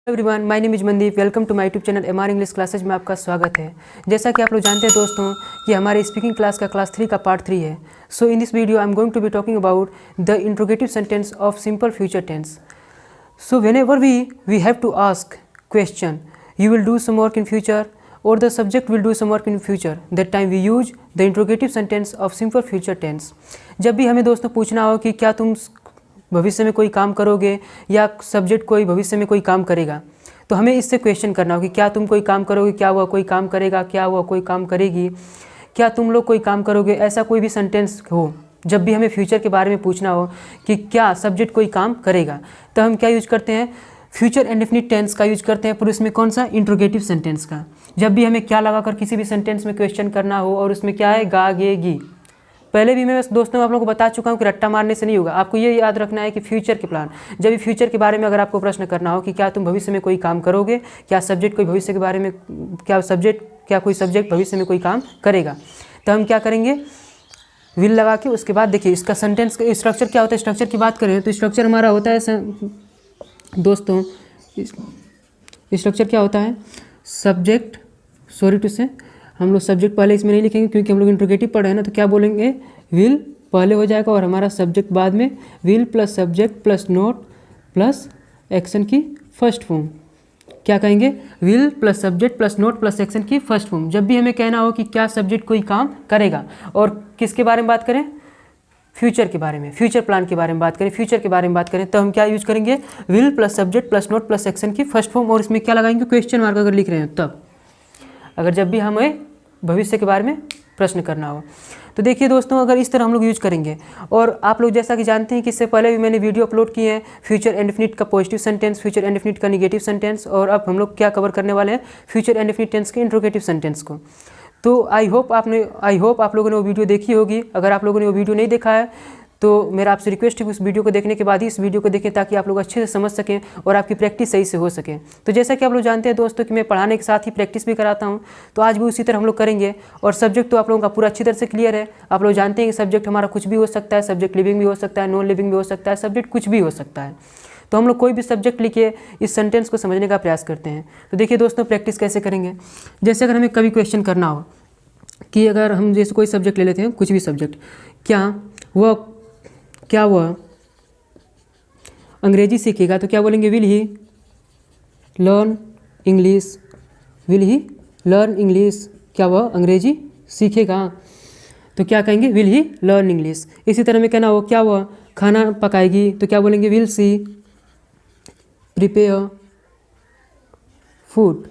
Everyone, my name is Mandeep. Welcome to my YouTube channel MR English classes में आपका स्वागत है। जैसा कि आप लोग जानते हैं दोस्तों कि हमारे स्पीकिंग क्लास का क्लास 3 का पार्ट 3 है। So in this video I am going to be talking about the interrogative sentence of simple future tense. So whenever we have to ask question, you will do some work in future और the subject will do some work in future, that time we use the interrogative sentence of simple future tense. जब भी हमें दोस्तों पूछना हो कि क्या तुम भविष्य में कोई काम करोगे या सब्जेक्ट कोई भविष्य में कोई काम करेगा, तो हमें इससे क्वेश्चन करना हो कि क्या तुम कोई काम करोगे, क्या हुआ कोई काम करेगा, क्या हुआ कोई काम करेगी, क्या तुम लोग कोई काम करोगे। ऐसा कोई भी सेंटेंस हो, जब भी हमें फ्यूचर के बारे में पूछना हो कि क्या सब्जेक्ट कोई काम करेगा, तो हम क्या यूज करते हैं, फ्यूचर इंडेफिनिट टेंस का यूज करते हैं। पर उसमें कौन सा, इंट्रोगेटिव सेंटेंस का। जब भी हमें क्या लगाकर किसी भी सेंटेंस में क्वेश्चन करना हो और उसमें क्या है, गा गे गी। पहले भी मैं दोस्तों आप लोगों को बता चुका हूँ कि रट्टा मारने से नहीं होगा। आपको ये याद रखना है कि फ्यूचर के प्लान, जब भी फ्यूचर के बारे में अगर आपको प्रश्न करना हो कि क्या तुम भविष्य में कोई काम करोगे, क्या सब्जेक्ट कोई भविष्य के बारे में, क्या कोई सब्जेक्ट भविष्य में कोई काम करेगा, तो हम क्या करेंगे, विल लगा के उसके बाद देखिए इसका सेंटेंस का स्ट्रक्चर क्या होता है। स्ट्रक्चर की बात करें तो स्ट्रक्चर हमारा होता है दोस्तों, स्ट्रक्चर क्या होता है, सब्जेक्ट, सॉरी टू से हम लोग सब्जेक्ट पहले इसमें नहीं लिखेंगे क्योंकि हम लोग इंट्रोगेटिव पढ़ रहे हैं ना, तो क्या बोलेंगे, विल पहले हो जाएगा और हमारा सब्जेक्ट बाद में। Will plus subject plus note plus action की फर्स्ट फॉर्म। क्या कहेंगे, will plus subject plus note plus action की फर्स्ट फॉर्म। जब भी हमें कहना हो कि क्या सब्जेक्ट कोई काम करेगा और किसके बारे में बात करें, फ्यूचर के बारे में, फ्यूचर प्लान के बारे में बात करें, फ्यूचर के बारे में बात करें, तो हम क्या यूज करेंगे, will plus subject plus note plus action की फर्स्ट फॉर्म। और इसमें क्या लगाएंगे, क्वेश्चन मार्क अगर लिख रहे हैं तब, अगर जब भी हमें भविष्य के बारे में प्रश्न करना हो। तो देखिए दोस्तों, अगर इस तरह हम लोग यूज करेंगे, और आप लोग जैसा कि जानते हैं कि इससे पहले भी मैंने वीडियो अपलोड किए हैं फ्यूचर इंडेफिनिट का पॉजिटिव सेंटेंस, फ्यूचर इंडेफिनिट का नेगेटिव सेंटेंस, और अब हम लोग क्या कवर करने वाले हैं, फ्यूचर इंडेफिनिट टेंस के इंट्रोगेटिव सेंटेंस को। तो आई होप आप लोगों ने वो वीडियो देखी होगी। अगर आप लोगों ने वो वीडियो नहीं देखा है तो मेरा आपसे रिक्वेस्ट है कि उस वीडियो को देखने के बाद ही इस वीडियो को देखें, ताकि आप लोग अच्छे से समझ सकें और आपकी प्रैक्टिस सही से हो सके। तो जैसा कि आप लोग जानते हैं दोस्तों कि मैं पढ़ाने के साथ ही प्रैक्टिस भी कराता हूं, तो आज भी उसी तरह हम लोग करेंगे। और सब्जेक्ट तो आप लोगों का पूरा अच्छी तरह से क्लियर है। आप लोग जानते हैं कि सब्जेक्ट हमारा कुछ भी हो सकता है, सब्जेक्ट लिविंग भी हो सकता है, नॉन लिविंग भी हो सकता है, सब्जेक्ट कुछ भी हो सकता है। तो हम लोग कोई भी सब्जेक्ट लिखे इस सेंटेंस को समझने का प्रयास करते हैं। तो देखिए दोस्तों, प्रैक्टिस कैसे करेंगे, जैसे अगर हमें कभी क्वेश्चन करना हो कि अगर हम जैसे कोई सब्जेक्ट ले लेते हैं, कुछ भी सब्जेक्ट, क्या वह अंग्रेजी सीखेगा, तो क्या बोलेंगे, will he learn English, will he learn English, क्या वह अंग्रेजी सीखेगा, तो क्या कहेंगे, विल ही लर्न इंग्लिश। इसी तरह में कहना हो क्या वह खाना पकाएगी, तो क्या बोलेंगे, will C prepare food,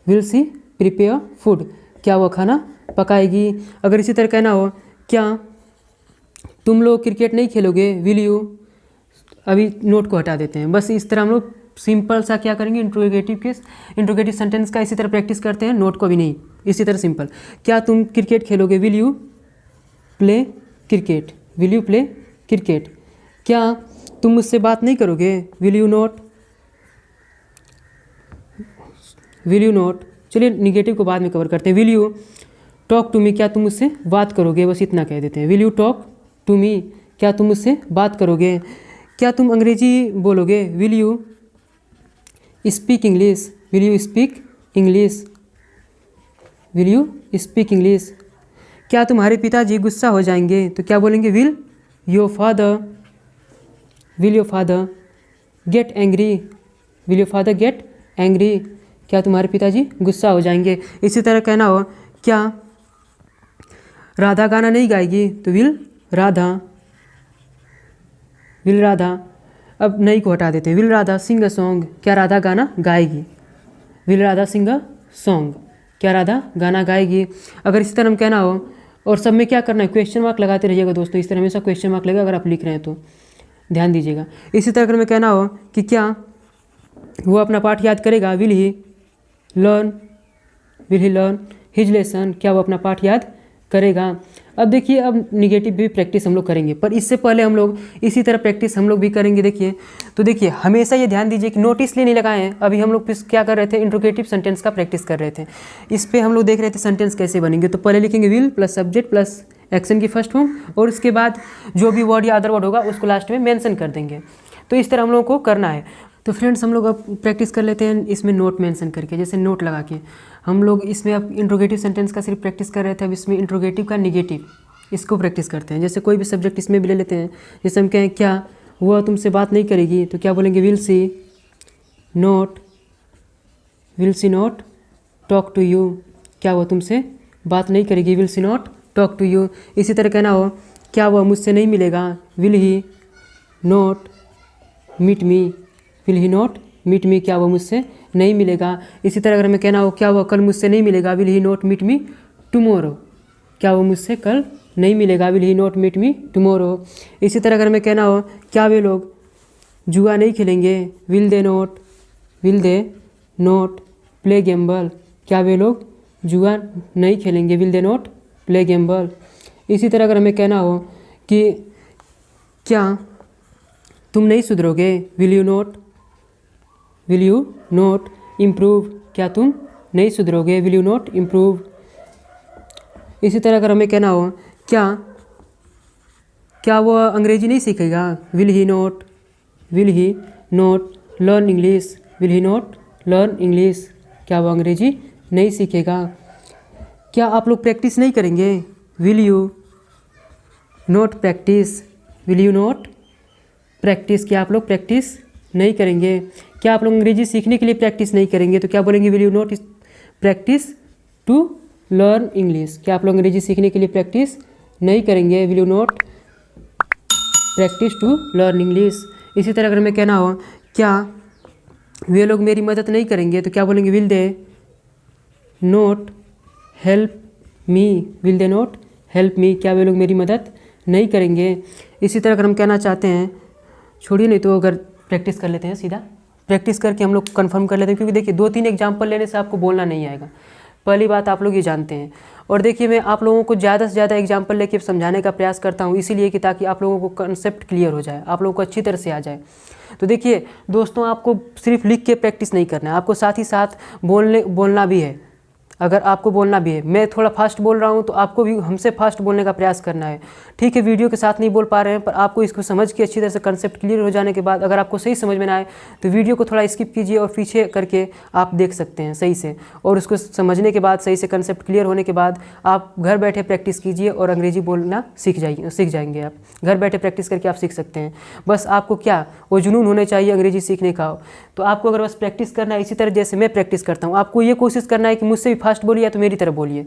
will see prepare food, क्या वह खाना पकाएगी। अगर इसी तरह कहना हो क्या तुम लोग क्रिकेट नहीं खेलोगे, विल यू, अभी नोट को हटा देते हैं। बस इस तरह हम लोग सिंपल सा क्या करेंगे, इंट्रोगेटिव सेंटेंस का इसी तरह प्रैक्टिस करते हैं, नोट को भी नहीं, इसी तरह सिंपल। क्या तुम क्रिकेट खेलोगे, will you play cricket, will you play cricket. क्या तुम मुझसे बात नहीं करोगे, will you not, will you not. चलिए निगेटिव को बाद में कवर करते हैं। Will you talk to me, क्या तुम मुझसे बात करोगे, बस इतना कह देते हैं, will you talk to me, क्या तुम मुझसे बात करोगे। क्या तुम अंग्रेजी बोलोगे, will you speak English, will you speak English, will you speak English. क्या तुम्हारे पिताजी गुस्सा हो जाएंगे, तो क्या बोलेंगे, will your father get angry, will your father get angry, क्या तुम्हारे पिताजी गुस्सा हो जाएंगे। इसी तरह कहना हो क्या राधा गाना नहीं गाएगी, तो विल राधा, अब नहीं को हटा देते हैं, will Radha sing a song, क्या राधा गाना गाएगी, will Radha sing a song, क्या राधा गाना गाएगी। अगर इसी तरह हम कहना हो, और सब में क्या करना है, क्वेश्चन मार्क लगाते रहिएगा दोस्तों, इस तरह हमेशा क्वेश्चन मार्क लगेगा अगर आप लिख रहे हैं तो ध्यान दीजिएगा। इसी तरह अगर हमें कहना हो कि क्या वो अपना पाठ याद करेगा, will he learn his lesson, क्या वो अपना पाठ याद करेगा। अब देखिए, अब निगेटिव भी प्रैक्टिस हम लोग करेंगे, पर इससे पहले हम लोग इसी तरह प्रैक्टिस हम लोग भी करेंगे। देखिए, तो देखिए हमेशा ये ध्यान दीजिए कि नोट इसलिए नहीं लगाए हैं, अभी हम लोग क्या कर रहे थे, इंट्रोगेटिव सेंटेंस का प्रैक्टिस कर रहे थे। इस पे हम लोग देख रहे थे सेंटेंस कैसे बनेंगे। तो पहले लिखेंगे will plus subject plus action की फर्स्ट फॉर्म, और उसके बाद जो भी वर्ड या अदर वर्ड होगा उसको लास्ट में मेंशन कर देंगे। तो इस तरह हम लोगों को करना है। तो फ्रेंड्स हम लोग अब प्रैक्टिस कर लेते हैं इसमें नोट मेंशन करके, जैसे नोट लगा के। हम लोग इसमें अब इंट्रोगेटिव सेंटेंस का सिर्फ प्रैक्टिस कर रहे थे, अब इसमें इंट्रोगेटिव का निगेटिव इसको प्रैक्टिस करते हैं। जैसे कोई भी सब्जेक्ट इसमें भी ले लेते हैं, जैसे हम कहें क्या वह तुमसे बात नहीं करेगी, तो क्या बोलेंगे will she not talk to you. क्या वह तुमसे बात नहीं करेगी, will she not talk to you. इसी तरह कहना हो क्या वह मुझसे नहीं मिलेगा, will he not meet me, will he not meet me. क्या वह मुझसे नहीं मिलेगा। इसी तरह अगर हमें कहना हो क्या वह कल मुझसे नहीं मिलेगा, will he not meet me tomorrow. क्या वह मुझसे कल नहीं मिलेगा, will he not meet me tomorrow. इसी तरह अगर हमें कहना हो क्या वे लोग जुआ नहीं खेलेंगे, will they not play Gamble. क्या वे लोग जुआ नहीं खेलेंगे, will they not play Gamble. इसी तरह अगर हमें कहना हो कि क्या तुम नहीं सुधरोगे, विल यू नॉट इम्प्रूव। क्या तुम नहीं सुधरोगे, विल यू नॉट इम्प्रूव। इसी तरह अगर हमें कहना हो क्या वह अंग्रेजी नहीं सीखेगा, will he not learn English, will he not learn English. क्या वह अंग्रेजी नहीं सीखेगा। क्या आप लोग प्रैक्टिस नहीं करेंगे, will you not practice, will you not practise. क्या आप लोग प्रैक्टिस नहीं करेंगे। क्या आप लोग अंग्रेजी सीखने के लिए प्रैक्टिस नहीं करेंगे, तो क्या बोलेंगे will you not practice to learn English. क्या आप लोग अंग्रेजी सीखने के लिए प्रैक्टिस नहीं करेंगे, will you not practice to learn English. इसी तरह अगर हमें कहना हो क्या वे लोग मेरी मदद नहीं करेंगे, तो क्या बोलेंगे will they not help me, will they not help me. क्या वे लोग मेरी मदद नहीं करेंगे। इसी तरह अगर हम कहना चाहते हैं, छोड़िए नहीं तो अगर प्रैक्टिस कर लेते हैं, सीधा प्रैक्टिस करके हम लोग कंफर्म कर लेते हैं, क्योंकि देखिए 2-3 एग्जाम्पल लेने से आपको बोलना नहीं आएगा। पहली बात आप लोग ये जानते हैं। और देखिए मैं आप लोगों को ज़्यादा से ज़्यादा एग्जाम्पल लेके समझाने का प्रयास करता हूँ, इसीलिए कि ताकि आप लोगों को कंसेप्ट क्लियर हो जाए, आप लोगों को अच्छी तरह से आ जाए। तो देखिए दोस्तों, आपको सिर्फ लिख के प्रैक्टिस नहीं करना है, आपको साथ ही साथ बोलना भी है। अगर आपको बोलना भी है, मैं थोड़ा फास्ट बोल रहा हूँ तो आपको भी हमसे फास्ट बोलने का प्रयास करना है। ठीक है, वीडियो के साथ नहीं बोल पा रहे हैं, पर आपको इसको समझ के अच्छी तरह से कंसेप्ट क्लियर हो जाने के बाद अगर आपको सही समझ में ना आए तो वीडियो को थोड़ा स्किप कीजिए और पीछे करके आप देख सकते हैं सही से। और उसको समझने के बाद, सही से कंसेप्ट क्लियर होने के बाद आप घर बैठे प्रैक्टिस कीजिए और अंग्रेजी बोलना सीख जाएंगे। आप घर बैठे प्रैक्टिस करके आप सीख सकते हैं। बस आपको क्या वो जुनून होना चाहिए अंग्रेजी सीखने का। तो आपको अगर बस प्रैक्टिस करना है, इसी तरह जैसे मैं प्रैक्टिस करता हूँ, आपको ये कोशिश करना है कि मुझसे भी फास्ट बोलिए या तो मेरी तरह बोलिए।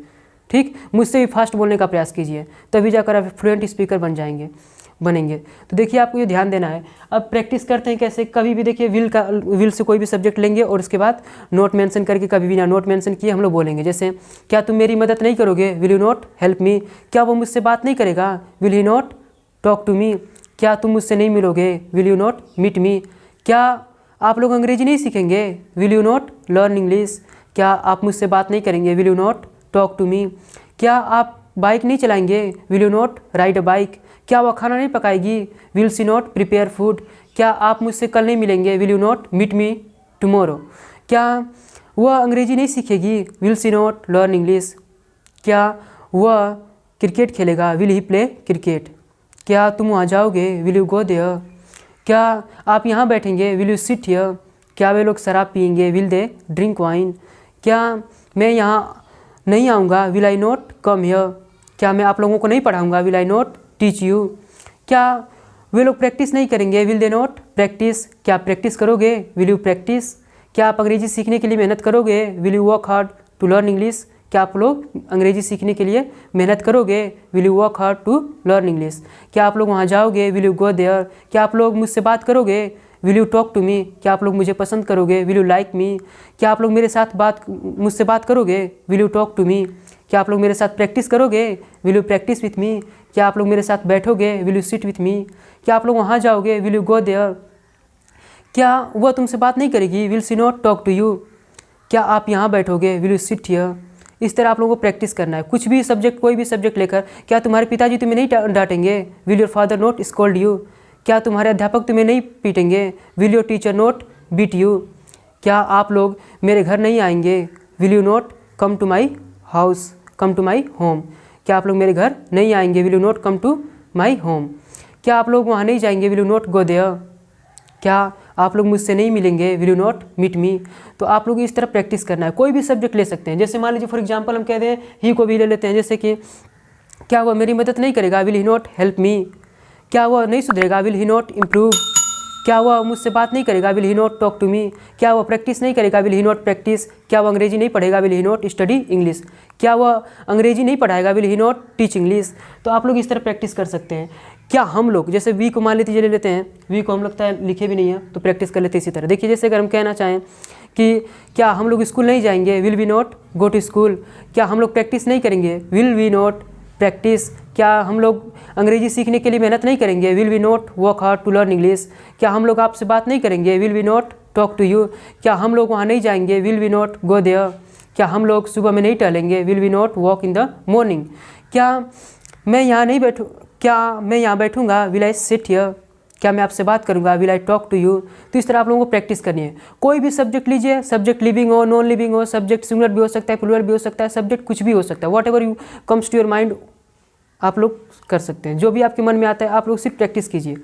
ठीक, मुझसे भी फास्ट बोलने का प्रयास कीजिए, तभी जाकर आप फ्लुएंट स्पीकर बनेंगे। तो देखिए आपको ये ध्यान देना है। अब प्रैक्टिस करते हैं कैसे। कभी भी देखिए विल से कोई भी सब्जेक्ट लेंगे और उसके बाद नोट मेंशन करके, कभी भी ना नोट मेंशन किए हम लोग बोलेंगे। जैसे क्या तुम मेरी मदद नहीं करोगे, will you not help me. क्या वो मुझसे बात नहीं करेगा, will he not talk to me. क्या तुम मुझसे नहीं मिलोगे, will you not meet me. क्या आप लोग अंग्रेजी नहीं सीखेंगे, will you not learn English. क्या आप मुझसे बात नहीं करेंगे, will you not talk to me. क्या आप बाइक नहीं चलाएंगे, will you not ride a bike. क्या वह खाना नहीं पकाएगी, will she not prepare food. क्या आप मुझसे कल नहीं मिलेंगे, will you not meet me tomorrow. क्या वह अंग्रेजी नहीं सीखेगी, will she not learn English. क्या वह क्रिकेट खेलेगा, विल ही प्ले क्रिकेट। क्या तुम वहाँ जाओगे, विल यू गो देयर। क्या आप यहाँ बैठेंगे, विल यू सिट हियर। क्या वे लोग शराब पियेंगे, विल दे ड्रिंक वाइन। क्या मैं यहाँ नहीं आऊँगा, will I not come here. क्या मैं आप लोगों को नहीं पढ़ाऊँगा, will I not teach you. क्या वे लोग प्रैक्टिस नहीं करेंगे, विल दे नॉट प्रैक्टिस। क्या प्रैक्टिस करोगे, विल यू प्रैक्टिस। क्या आप अंग्रेजी सीखने के लिए मेहनत करोगे, will you work hard to learn English. क्या आप लोग अंग्रेजी सीखने के लिए मेहनत करोगे, will you work hard to learn English. क्या आप लोग वहाँ जाओगे, विल यू गो देयर। क्या आप लोग मुझसे बात करोगे, will you talk to me. क्या आप लोग मुझे पसंद करोगे, विल यू लाइक मी। क्या आप लोग मेरे साथ मुझसे बात करोगे, will you talk to me. क्या आप लोग मेरे साथ प्रैक्टिस करोगे, will you practice with me. क्या आप लोग मेरे साथ बैठोगे, will you sit with me. क्या आप लोग वहाँ जाओगे, विल यू गो देयर। क्या वह तुमसे बात नहीं करेगी, will she not talk to you. क्या आप यहाँ बैठोगे, विल यू सिट हियर। इस तरह आप लोगों को प्रैक्टिस करना है। कुछ भी सब्जेक्ट, कोई भी सब्जेक्ट लेकर, क्या तुम्हारे पिताजी तुम्हें नहीं डांटेंगे, will your father not scold you. क्या तुम्हारे अध्यापक तुम्हें नहीं पीटेंगे, will your teacher not beat you. क्या आप लोग मेरे घर नहीं आएंगे, will you not come to my house, come to my home. क्या आप लोग मेरे घर नहीं आएंगे, will you not come to my home. क्या आप लोग वहाँ नहीं जाएंगे, will you not go there. क्या आप लोग मुझसे नहीं मिलेंगे, will you not meet me. तो आप लोग इस तरह प्रैक्टिस करना है। कोई भी सब्जेक्ट ले सकते हैं, जैसे मान लीजिए फॉर एग्जांपल हम कह दें ही को भी ले लेते हैं, जैसे कि क्या वह मेरी मदद नहीं करेगा, will he not help me. क्या वह नहीं सुधरेगा, विल ही नॉट इम्प्रूव। क्या वह मुझसे बात नहीं करेगा, will he not talk to me. क्या वह प्रैक्टिस नहीं करेगा, विल ही नॉट प्रैक्टिस। क्या वह अंग्रेजी नहीं पढ़ेगा, will he not study English. क्या वह अंग्रेजी नहीं पढ़ाएगा, will he not teach English. तो आप लोग इस तरह प्रैक्टिस कर सकते हैं। क्या हम लोग जैसे वी को मान लीजिए ले लेते हैं, वी को हम लगता है लिखे भी नहीं है तो प्रैक्टिस कर लेते हैं इसी तरह। देखिए जैसे अगर हम कहना चाहें कि क्या हम लोग स्कूल नहीं जाएंगे, will we not go to school. क्या हम लोग प्रैक्टिस नहीं करेंगे, विल वी नॉट प्रैक्टिस। क्या हम लोग अंग्रेजी सीखने के लिए मेहनत नहीं करेंगे, will we not work hard to learn English. क्या हम लोग आपसे बात नहीं करेंगे, will we not talk to you. क्या हम लोग वहाँ नहीं जाएंगे, will we not go there. क्या हम लोग सुबह में नहीं टहलेंगे, will we not walk in the morning. क्या मैं यहाँ नहीं बैठूँ, क्या मैं यहाँ बैठूँगा, विल आई सिट हियर। क्या मैं आपसे बात करूँगा, will I talk to you. तो इस तरह आप लोगों को प्रैक्टिस करनी है। कोई भी सब्जेक्ट लीजिए, सब्जेक्ट लिविंग हो, नॉन लिविंग हो, सब्जेक्ट सिंगुलर भी हो सकता है, प्लूरल भी हो सकता है, सब्जेक्ट कुछ भी हो सकता है। Whatever you comes to your mind आप लोग कर सकते हैं। जो भी आपके मन में आता है आप लोग सिर्फ प्रैक्टिस कीजिए।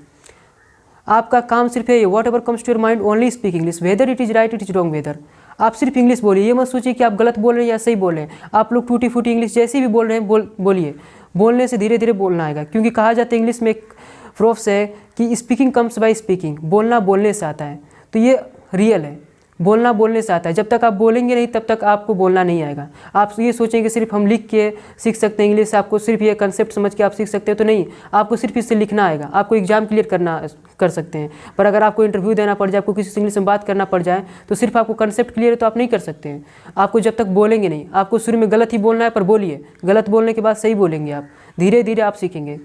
आपका काम सिर्फ है whatever comes to your mind only speak English, whether it is right it is wrong whether. आप सिर्फ इंग्लिश बोलिए, ये मत सोचिए कि आप गलत बोल रहे हैं या सही बोल रहे हैं। आप लोग टूटी फूटी इंग्लिश जैसी भी बोल रहे हैं बोलिए। बोलने से धीरे धीरे बोलना आएगा, क्योंकि कहा जाता है इंग्लिश में एक प्रोवर्ब्स है कि स्पीकिंग कम्स बाय स्पीकिंग, बोलना बोलने से आता है। तो ये रियल है, बोलना बोलने से आता है। जब तक आप बोलेंगे नहीं तब तक आपको बोलना नहीं आएगा। आप ये सोचेंगे कि सिर्फ हम लिख के सीख सकते हैं इंग्लिश, आपको सिर्फ ये कंसेप्ट समझ के आप सीख सकते हैं, तो नहीं, आपको सिर्फ इससे लिखना आएगा। आपको एग्जाम क्लियर कर सकते हैं, पर अगर आपको इंटरव्यू देना पड़ जाए, आपको किसी से इंग्लिश में बात करना पड़ जाए, तो सिर्फ आपको कंसेप्ट क्लियर है तो आप नहीं कर सकते हैं। आपको जब तक बोलेंगे नहीं, आपको शुरू में गलत ही बोलना है, पर बोलिए। गलत बोलने के बाद सही बोलेंगे आप, धीरे धीरे आप सीखेंगे।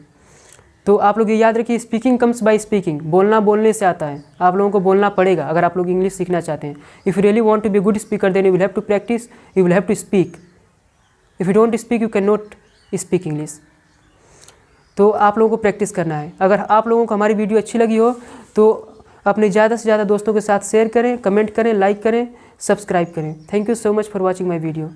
तो आप लोग ये याद रखिए, स्पीकिंग कम्स बाय स्पीकिंग, बोलना बोलने से आता है। आप लोगों को बोलना पड़ेगा अगर आप लोग इंग्लिश सीखना चाहते हैं। If you really want to be good speaker then you will have to practice, you will have to speak. If you don't speak you can not speak English. तो आप लोगों को प्रैक्टिस करना है। अगर आप लोगों को हमारी वीडियो अच्छी लगी हो तो अपने ज़्यादा से ज़्यादा दोस्तों के साथ शेयर करें, कमेंट करें, लाइक करें, सब्सक्राइब करें। Thank you so much for watching my video.